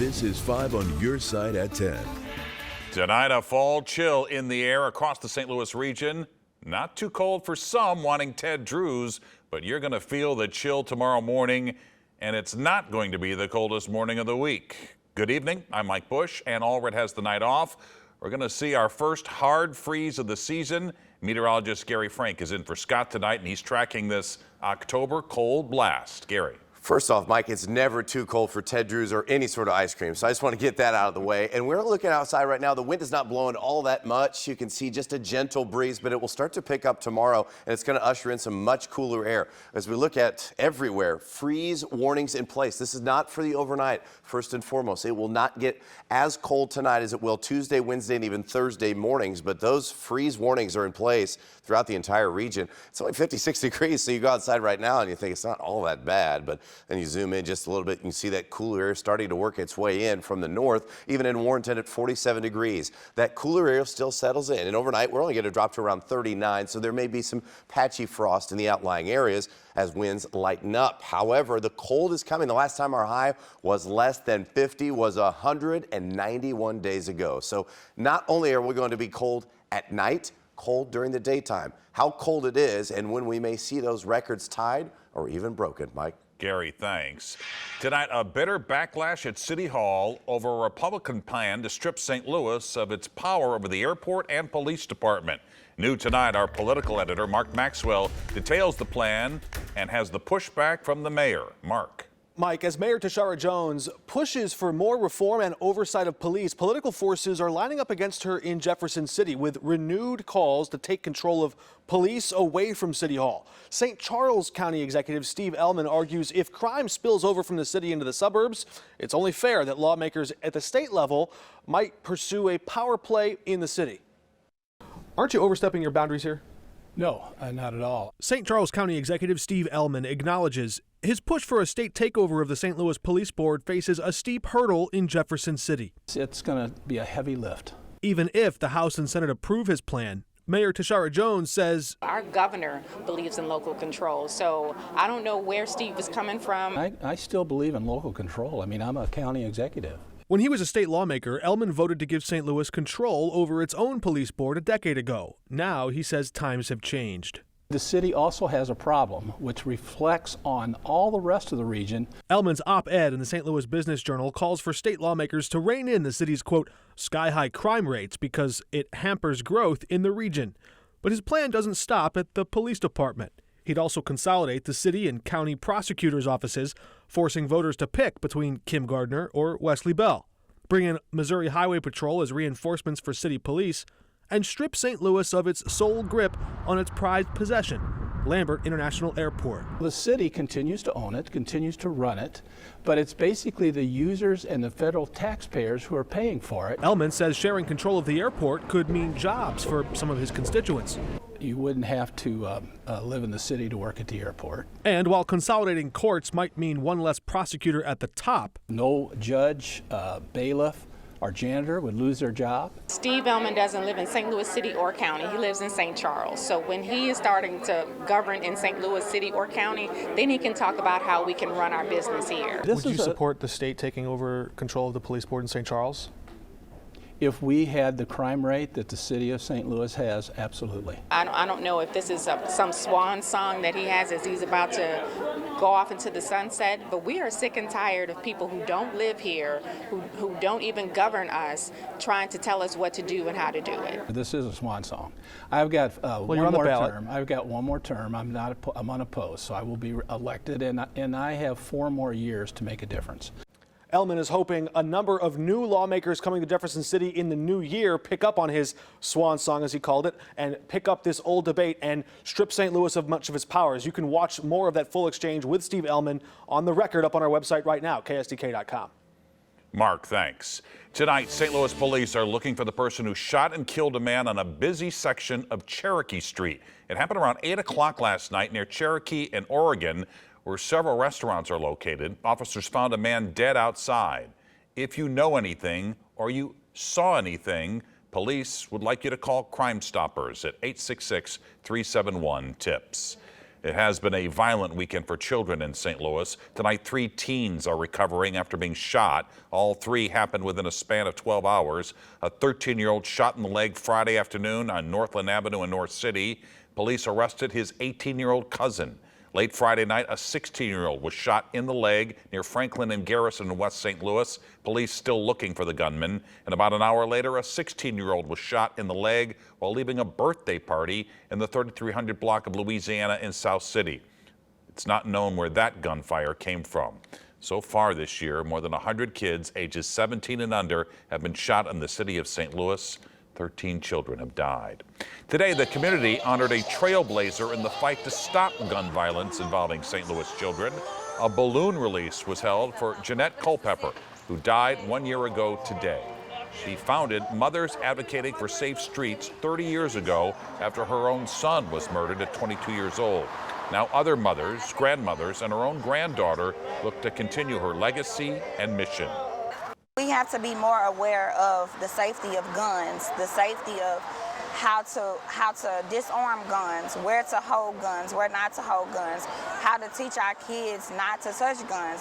This is 5 on your side at 10. Tonight, a fall chill in the air across the St. Louis region. Not too cold for some wanting Ted Drews, but you're going to feel the chill tomorrow morning, and it's not going to be the coldest morning of the week. Good evening. I'm Mike Bush, and Allred has the night off. We're going to see our first hard freeze of the season. Meteorologist Gary Frank is in for Scott tonight, and he's tracking this October cold blast. Gary. First off, Mike, it's never too cold for Ted Drews or any sort of ice cream, so I just want to get that out of the way. And we're looking outside right now. The wind is not blowing all that much. You can see just a gentle breeze, but it will start to pick up tomorrow, and it's going to usher in some much cooler air. As we look at everywhere, freeze warnings in place. This is not for the overnight, first and foremost. It will not get as cold tonight as it will Tuesday, Wednesday, and even Thursday mornings, but those freeze warnings are in place throughout the entire region. It's only 56 degrees, so you go outside right now and you think it's not all that bad, but then you zoom in just a little bit and you see that cooler air starting to work its way in from the north, even in Warrenton at 47 degrees. That cooler air still settles in, and overnight we're only going to drop to around 39, so there may be some patchy frost in the outlying areas as winds lighten up. However, the cold is coming. The last time our high was less than 50 was 191 days ago. So not only are we going to be cold at night, cold during the daytime. How cold it is and when we may see those records tied or even broken, Mike. Gary, thanks. Tonight, a bitter backlash at City Hall over a Republican plan to strip St. Louis of its power over the airport and police department. New tonight, our political editor, Mark Maxwell, details the plan and has the pushback from the mayor. Mark. Mike, as Mayor Tashara Jones pushes for more reform and oversight of police, political forces are lining up against her in Jefferson City with renewed calls to take control of police away from City Hall. St. Charles County Executive Steve Ellman argues if crime spills over from the city into the suburbs, it's only fair that lawmakers at the state level might pursue a power play in the city. Aren't you overstepping your boundaries here? No, not at all. St. Charles County Executive Steve Ellman acknowledges his push for a state takeover of the St. Louis Police Board faces a steep hurdle in Jefferson City. It's going to be a heavy lift. Even if the House and Senate approve his plan, Mayor Tashara Jones says our governor believes in local control, so I don't know where Steve is coming from. I still believe in local control. I mean, I'm a county executive. When he was a state lawmaker, Ellman voted to give St. Louis control over its own police board a decade ago. Now he says times have changed. The city also has a problem which reflects on all the rest of the region. Ellman's op-ed in the St. Louis Business Journal calls for state lawmakers to rein in the city's, quote, sky-high crime rates because it hampers growth in the region. But his plan doesn't stop at the police department. He'd also consolidate the city and county prosecutors' offices, forcing voters to pick between Kim Gardner or Wesley Bell, bring in Missouri Highway Patrol as reinforcements for city police, and strip St. Louis of its sole grip on its prized possession, Lambert International Airport. The city continues to own it, continues to run it, but it's basically the users and the federal taxpayers who are paying for it. Ellman says sharing control of the airport could mean jobs for some of his constituents. You wouldn't have to live in the city to work at the airport. And while consolidating courts might mean one less prosecutor at the top, no judge, bailiff, or janitor would lose their job. Steve Ellman doesn't live in St. Louis City or County. He lives in St. Charles. So when he is starting to govern in St. Louis City or County, then he can talk about how we can run our business here. Would you support the state taking over control of the police board in St. Charles? If we had the crime rate that the city of St. Louis has, absolutely. I don't know if this is some swan song that he has as he's about to go off into the sunset, but we are sick and tired of people who don't live here, who don't even govern us, trying to tell us what to do and how to do it. This is a swan song. I've got one more term. I've got one more term. I'm unopposed, so I will be elected, and I have 4 more years to make a difference. Ellman is hoping a number of new lawmakers coming to Jefferson City in the new year pick up on his swan song, as he called it, and pick up this old debate and strip St. Louis of much of its powers. You can watch more of that full exchange with Steve Ellman on the record up on our website right now, ksdk.com. Mark, thanks. Tonight, St. Louis police are looking for the person who shot and killed a man on a busy section of Cherokee Street. It happened around 8 o'clock last night near Cherokee and Oregon, where several restaurants are located. Officers found a man dead outside. If you know anything or you saw anything, police would like you to call Crime Stoppers at 866-371-TIPS. It has been a violent weekend for children in St. Louis. Tonight, 3 teens are recovering after being shot. All 3 happened within a span of 12 hours. A 13-year-old shot in the leg Friday afternoon on Northland Avenue in North City. Police arrested his 18-year-old cousin. Late Friday night, a 16-year-old was shot in the leg near Franklin and Garrison in West St. Louis. Police still looking for the gunman. And about an hour later, a 16-year-old was shot in the leg while leaving a birthday party in the 3300 block of Louisiana in South City. It's not known where that gunfire came from. So far this year, more than 100 kids ages 17 and under have been shot in the city of St. Louis. 13 children have died. Today, the community honored a trailblazer in the fight to stop gun violence involving St. Louis children. A balloon release was held for Jeanette Culpepper, who died 1 year ago today. She founded Mothers Advocating for Safe Streets 30 years ago after her own son was murdered at 22 years old. Now other mothers, grandmothers, and her own granddaughter look to continue her legacy and mission. We have to be more aware of the safety of guns, the safety of how to disarm guns, where to hold guns, where not to hold guns, how to teach our kids not to touch guns.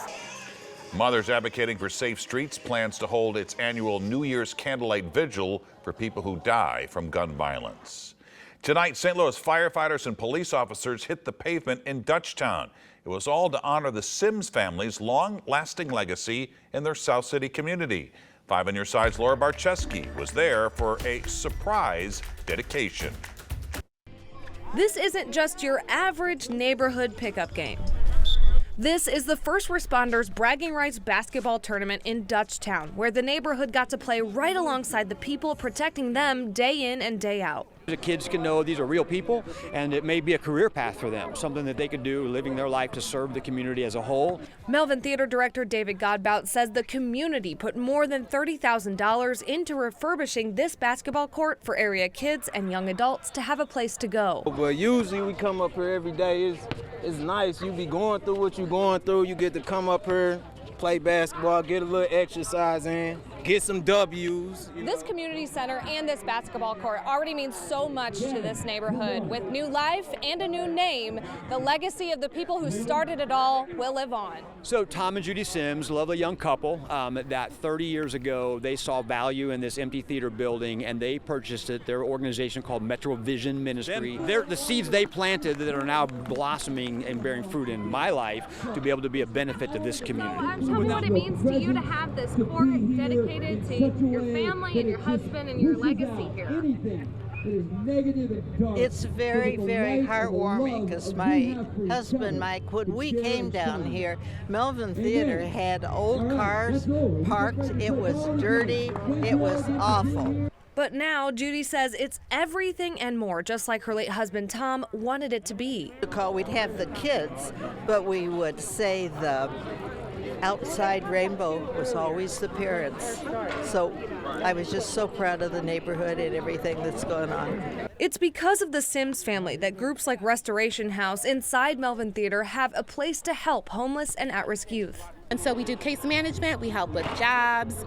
Mothers Advocating for Safe Streets plans to hold its annual New Year's candlelight vigil for people who die from gun violence. Tonight, St. Louis firefighters and police officers hit the pavement in Dutchtown. It was all to honor the Sims family's long-lasting legacy in their South City community. 5 on Your Side's Laura Barczewski was there for a surprise dedication. This isn't just your average neighborhood pickup game. This is the First Responders Bragging Rights basketball tournament in Dutchtown, where the neighborhood got to play right alongside the people protecting them day in and day out. The kids can know these are real people, and it may be a career path for them, something that they could do living their life to serve the community as a whole. Melvin Theater Director David Godbout says the community put more than $30,000 into refurbishing this basketball court for area kids and young adults to have a place to go. But usually we come up here every day. It's nice. You be going through what you're going through. You get to come up here, play basketball, get a little exercise in, get some W's. This community center and this basketball court already means so much to this neighborhood. With new life and a new name, the legacy of the people who started it all will live on. So Tom and Judy Sims, lovely young couple, that 30 years ago, they saw value in this empty theater building and they purchased it. Their organization called Metro Vision Ministry. They're the seeds they planted that are now blossoming and bearing fruit in my life to be able to be a benefit to this community. Tell me what it means to you to have this court dedicated to your family and your husband and your legacy here. It's very, very heartwarming because my husband, Mike, when we came down here, Melvin Theater had old cars parked. It was dirty. It was awful. But now, Judy says it's everything and more, just like her late husband, Tom, wanted it to be. We'd have the kids, but we would say the outside rainbow was always the parents. So I was just so proud of the neighborhood and everything that's going on. It's because of the Sims family that groups like Restoration House inside Melvin Theater have a place to help homeless and at-risk youth. And so we do case management, we help with jobs,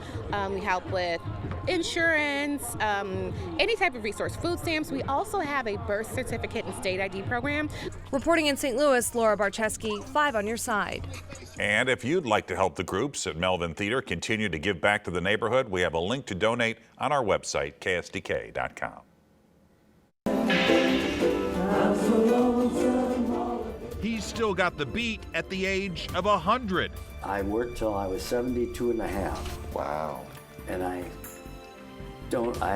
we help with insurance, any type of resource, food stamps. We also have a birth certificate and state ID program. Reporting in St. Louis, Laura Barczewski, 5 on Your Side. And if you'd like to help the groups at Melvin Theater continue to give back to the neighborhood, we have a link to donate on our website, ksdk.com. He's still got the beat at the age of 100. I worked till I was 72 and a half. Wow. And I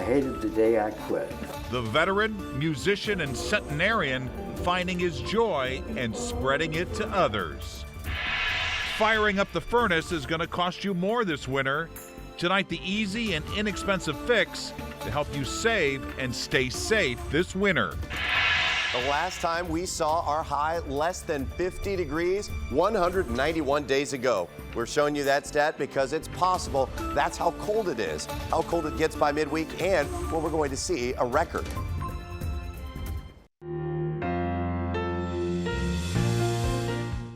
hated the day I quit. The veteran, musician, and centenarian finding his joy and spreading it to others. Firing up the furnace is going to cost you more this winter. Tonight, the easy and inexpensive fix to help you save and stay safe this winter. The last time we saw our high less than 50 degrees, 191 days ago. We're showing you that stat because it's possible that's how cold it is, how cold it gets by midweek, and when we're going to see a record.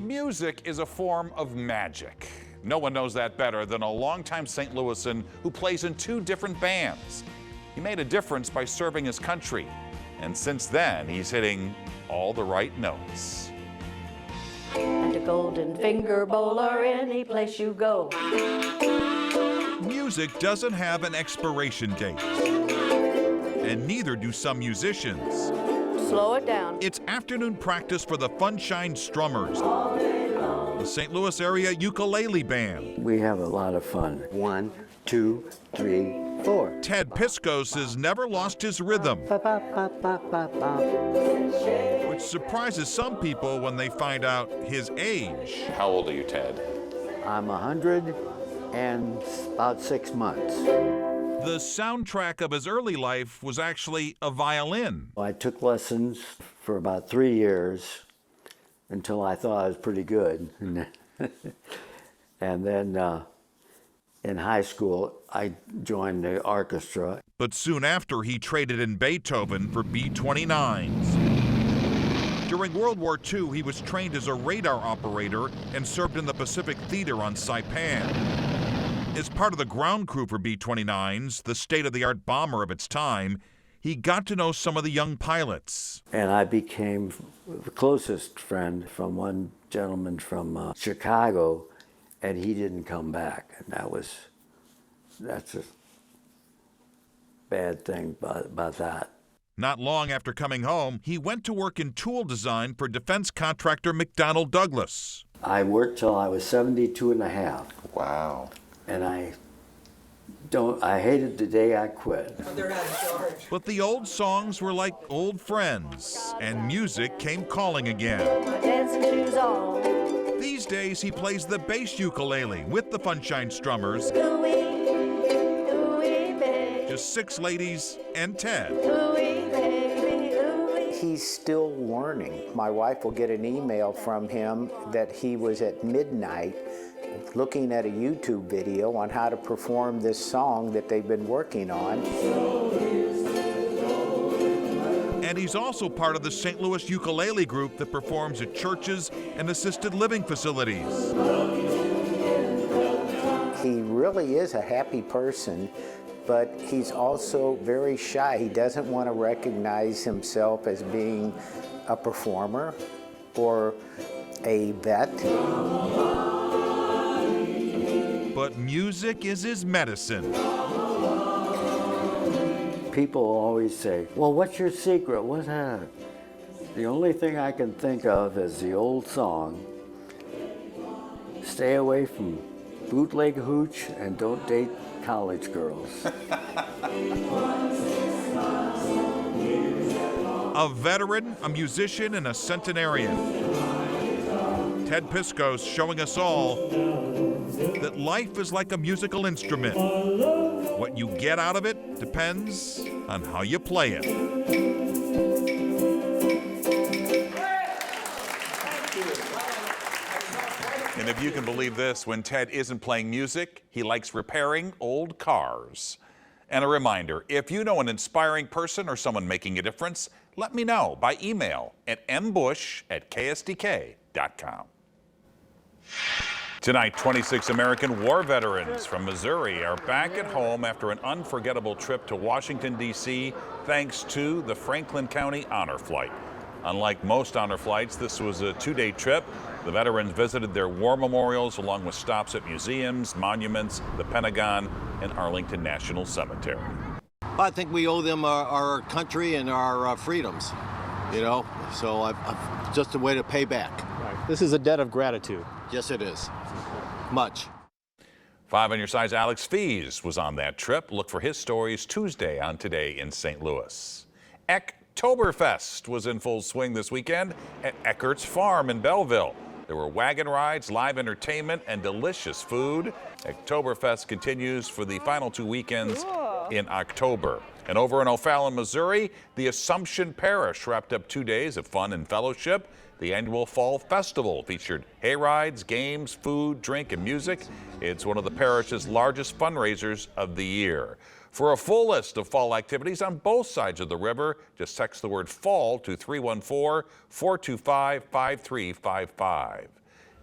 Music is a form of magic. No one knows that better than a longtime St. Louisan who plays in 2 different bands. He made a difference by serving his country. And since then, he's hitting all the right notes. Golden Finger Bowl or any place you go. Music doesn't have an expiration date, and neither do some musicians. Slow it down. It's afternoon practice for the Funshine Strummers, the St. Louis area ukulele band. We have a lot of fun. 1, 2, 3, 4. Ted Piscos has never lost his rhythm, which surprises some people when they find out his age. How old are you, Ted? I'm 100 and about 6 months. The soundtrack of his early life was actually a violin. I took lessons for about 3 years until I thought I was pretty good. And then in high school, I joined the orchestra. But soon after, he traded in Beethoven for B-29s. During World War II, he was trained as a radar operator and served in the Pacific Theater on Saipan. As part of the ground crew for B-29s, the state-of-the-art bomber of its time, he got to know some of the young pilots. And I became the closest friend from one gentleman from Chicago, and he didn't come back. And that's a bad thing about that. Not long after coming home, he went to work in tool design for defense contractor McDonnell Douglas. I worked till I was 72 and a half. Wow. And I hated the day I quit. But the old songs were like old friends, and music came calling again. Dancing shoes on. These days, he plays the bass ukulele with the Funshine Strummers. Just 6 ladies and Ted. He's still learning. My wife will get an email from him that he was at midnight looking at a YouTube video on how to perform this song that they've been working on. And he's also part of the St. Louis ukulele group that performs at churches and assisted living facilities. He really is a happy person, but he's also very shy. He doesn't want to recognize himself as being a performer or a vet. But music is his medicine. People always say, well, what's your secret? What's that? The only thing I can think of is the old song, stay away from bootleg hooch and don't date college girls. A veteran, a musician, and a centenarian. Ted Piscos showing us all that life is like a musical instrument. What you get out of it depends on how you play it. And if you can believe this, when Ted isn't playing music, he likes repairing old cars. And a reminder, if you know an inspiring person or someone making a difference, let me know by email at mbush@ksdk.com. Tonight, 26 American war veterans from Missouri are back at home after an unforgettable trip to Washington, D.C., thanks to the Franklin County Honor Flight. Unlike most honor flights, this was a 2-day trip. The veterans visited their war memorials along with stops at museums, monuments, the Pentagon, and Arlington National Cemetery. I think we owe them our country and our freedoms, so just a way to pay back. Right. This is a debt of gratitude. Yes, it is. Much. 5 on your side's Alex Fees was on that trip. Look for his stories Tuesday on Today in St. Louis. Oktoberfest was in full swing this weekend at Eckert's Farm in Belleville. There were wagon rides, live entertainment, and delicious food. Oktoberfest continues for the final 2 weekends in October. And over in O'Fallon, Missouri, the Assumption Parish wrapped up 2 days of fun and fellowship. The annual Fall Festival featured hay rides, games, food, drink, and music. It's one of the parish's largest fundraisers of the year. For a full list of fall activities on both sides of the river, just text the word fall to 314-425-5355.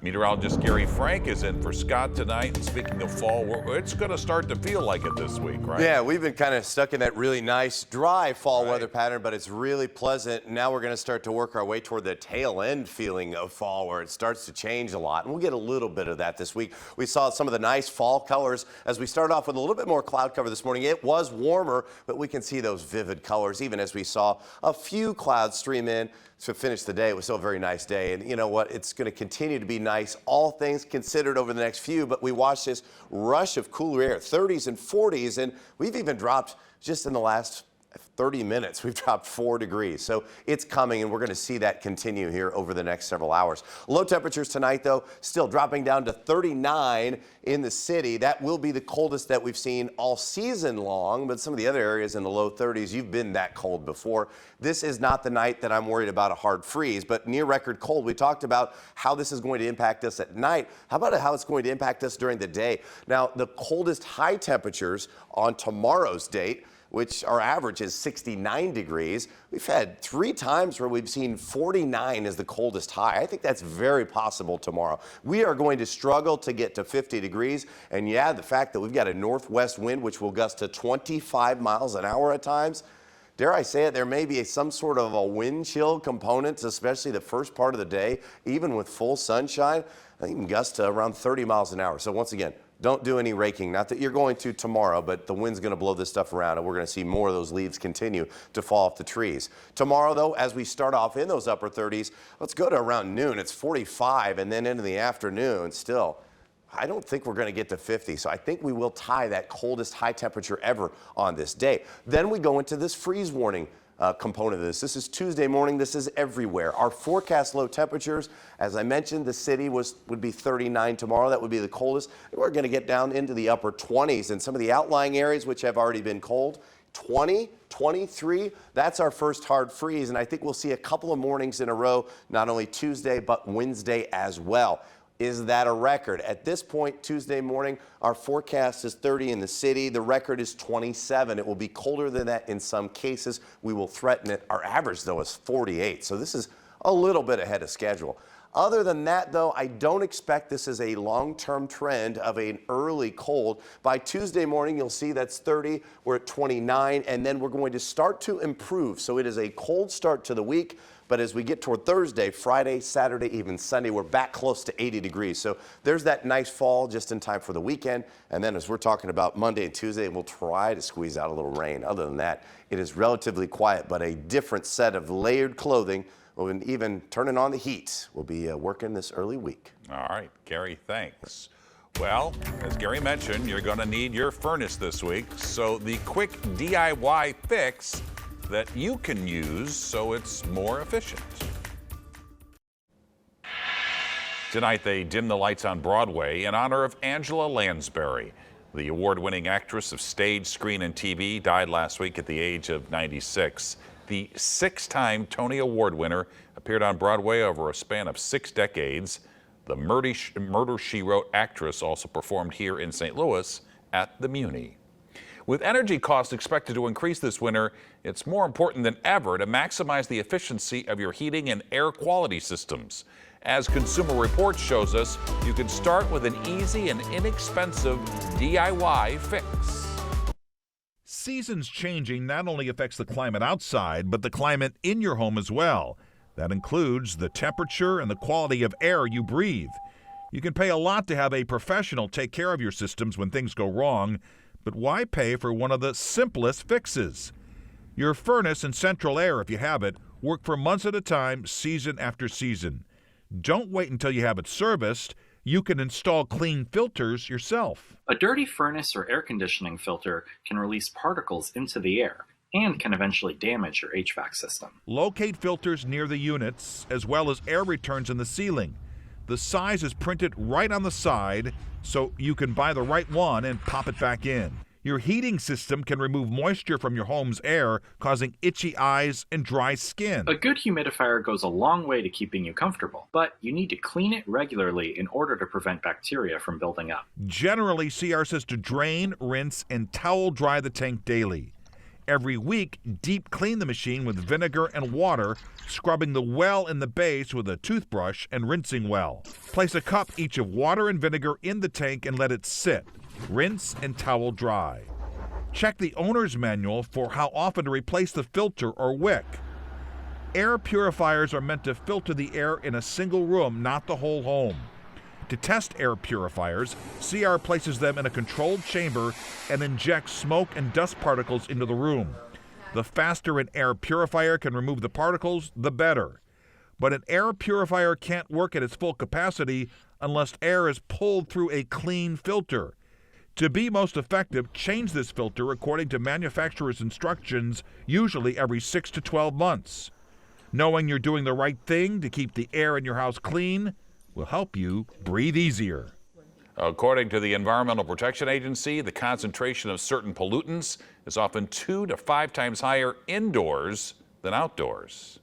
Meteorologist Gary Frank is in for Scott tonight. And speaking of fall, it's going to start to feel like it this week, right? Yeah, we've been kind of stuck in that really nice, dry fall weather pattern, but it's really pleasant. Now we're going to start to work our way toward the tail end feeling of fall where it starts to change a lot. And we'll get a little bit of that this week. We saw some of the nice fall colors as we start off with a little bit more cloud cover this morning. It was warmer, but we can see those vivid colors even as we saw a few clouds stream in. To finish the day, it was still a very nice day. And you know what? It's going to continue to be nice, all things considered, over the next few. But we watched this rush of cooler air, 30s and 40s. And we've even dropped just in the last 30 minutes, we've dropped 4 degrees. So it's coming, and we're going to see that continue here over the next several hours. Low temperatures tonight, though, still dropping down to 39 in the city. That will be the coldest that we've seen all season long, but some of the other areas in the low 30s, you've been that cold before. This is not the night that I'm worried about a hard freeze, but near record cold. We talked about how this is going to impact us at night. How about how it's going to impact us during the day? Now, the coldest high temperatures on tomorrow's date, which our average is 69 degrees. We've had 3 times where we've seen 49 as the coldest high. I think that's very possible tomorrow. We are going to struggle to get to 50 degrees. And yeah, the fact that we've got a northwest wind, which will gust to 25 miles an hour at times, dare I say it, there may be some sort of a wind chill component, especially the first part of the day, even with full sunshine. I think it can gust to around 30 miles an hour. So once again, don't do any raking. Not that you're going to tomorrow, but the wind's going to blow this stuff around, and we're going to see more of those leaves continue to fall off the trees. Tomorrow, though, as we start off in those upper 30s, let's go to around noon. It's 45, and then into the afternoon still. I don't think we're going to get to 50, so I think we will tie that coldest high temperature ever on this day. Then we go into this freeze warning component of this. This is Tuesday morning. This is everywhere. Our forecast low temperatures, as I mentioned, the city would be 39 tomorrow. That would be the coldest. We're going to get down into the upper 20s in some of the outlying areas, which have already been cold. 20, 23, that's our first hard freeze, and I think we'll see a couple of mornings in a row, not only Tuesday, but Wednesday as well. Is that a record? At this point, Tuesday morning, our forecast is 30 in the city. The record is 27. It will be colder than that in some cases. We will threaten it. Our average, though, is 48. So this is a little bit ahead of schedule. Other than that, though, I don't expect this is a long-term trend of an early cold. By Tuesday morning, you'll see that's 30. We're at 29, and then we're going to start to improve. So it is a cold start to the week. But as we get toward Thursday, Friday, Saturday, even Sunday, we're back close to 80 degrees. So there's that nice fall just in time for the weekend. And then as we're talking about Monday and Tuesday, we'll try to squeeze out a little rain. Other than that, it is relatively quiet, but a different set of layered clothing, and even turning on the heat, will be working this early week. All right, Gary, thanks. Well, as Gary mentioned, you're going to need your furnace this week. So the quick DIY fix that you can use so it's more efficient. Tonight, they dim the lights on Broadway in honor of Angela Lansbury. The award-winning actress of stage, screen, and TV died last week at the age of 96. The 6-time Tony Award winner appeared on Broadway over a span of 6 decades. The Murder, She Wrote actress also performed here in St. Louis at the Muni. With energy costs expected to increase this winter, it's more important than ever to maximize the efficiency of your heating and air quality systems. As Consumer Reports shows us, you can start with an easy and inexpensive DIY fix. Seasons changing not only affects the climate outside, but the climate in your home as well. That includes the temperature and the quality of air you breathe. You can pay a lot to have a professional take care of your systems when things go wrong, but why pay for one of the simplest fixes? Your furnace and central air, if you have it, work for months at a time, season after season. Don't wait until you have it serviced. You can install clean filters yourself. A dirty furnace or air conditioning filter can release particles into the air and can eventually damage your HVAC system. Locate filters near the units, as well as air returns in the ceiling. The size is printed right on the side, so you can buy the right one and pop it back in. Your heating system can remove moisture from your home's air, causing itchy eyes and dry skin. A good humidifier goes a long way to keeping you comfortable, but you need to clean it regularly in order to prevent bacteria from building up. Generally, CR says to drain, rinse, and towel dry the tank daily. Every week, deep clean the machine with vinegar and water, scrubbing the well in the base with a toothbrush and rinsing well. Place a cup each of water and vinegar in the tank and let it sit. Rinse and towel dry. Check the owner's manual for how often to replace the filter or wick. Air purifiers are meant to filter the air in a single room, not the whole home. To test air purifiers, CR places them in a controlled chamber and injects smoke and dust particles into the room. The faster an air purifier can remove the particles, the better. But an air purifier can't work at its full capacity unless air is pulled through a clean filter. To be most effective, change this filter according to manufacturer's instructions, usually every 6 to 12 months. Knowing you're doing the right thing to keep the air in your house clean will help you breathe easier. According to the Environmental Protection Agency, the concentration of certain pollutants is often 2 to 5 times higher indoors than outdoors.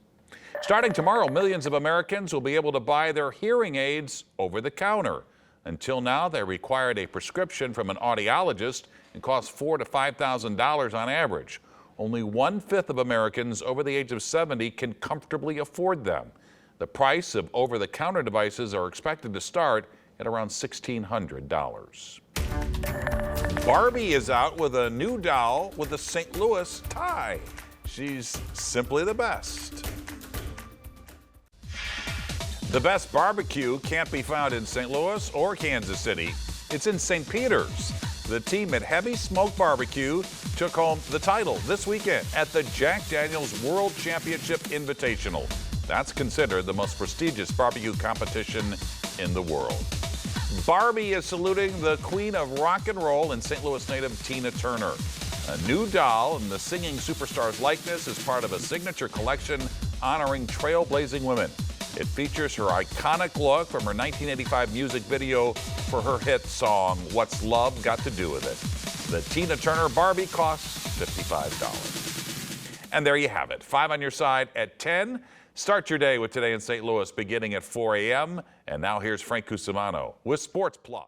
Starting tomorrow, millions of Americans will be able to buy their hearing aids over the counter. Until now, they required a prescription from an audiologist and cost $4,000 to $5,000 on average. Only 1/5 of Americans over the age of 70 can comfortably afford them. The price of over-the-counter devices are expected to start at around $1,600. Barbie is out with a new doll with a St. Louis tie. She's simply the best. The best barbecue can't be found in St. Louis or Kansas City. It's in St. Peter's. The team at Heavy Smoke Barbecue took home the title this weekend at the Jack Daniel's World Championship Invitational. That's considered the most prestigious barbecue competition in the world. Barbie is saluting the queen of rock and roll and St. Louis native Tina Turner. A new doll in the singing superstar's likeness is part of a signature collection honoring trailblazing women. It features her iconic look from her 1985 music video for her hit song, What's Love Got to Do With It? The Tina Turner Barbie costs $55. And there you have it. 5 on your side at 10. Start your day with Today in St. Louis beginning at 4 a.m. And now here's Frank Cusimano with Sports Plus.